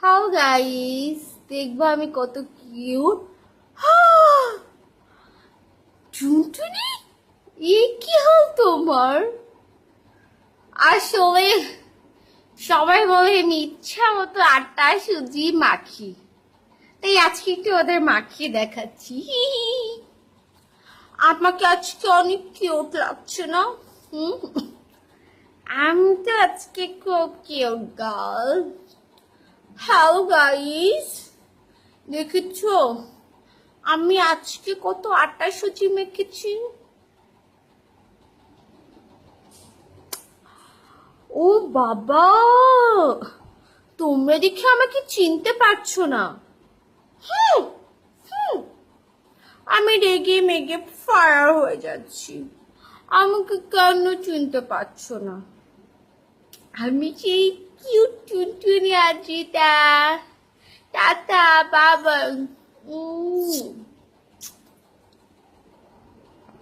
How guys, দেখবো আমি কত কিউট। টুনটুনি, এ কি হল তোমার? আসলে সবাই বলে আমি ইচ্ছা মতো আটা সুজি মাখি, তাই আজকে একটু ওদের মাখিয়ে দেখাচ্ছি। আমাকে আজকে অনেক কিউট লাগছে না? আমি তো আজকে খুব কিউট গার্ল। হ্যালো গাইস, দেখেছো আমি আজকে কত আটা সুজি মেখেছি? ও বাবা, তোমরা দেখে আমাকে চিনতে পারছো না। হুম হুম, আমি রেগে মেগে ফায়ার হয়ে যাচ্ছি। আমাকে কেন চিনতে পারছো না? আমি সেই কিউট টুনটুনি আজিতা। টাটা বাবা।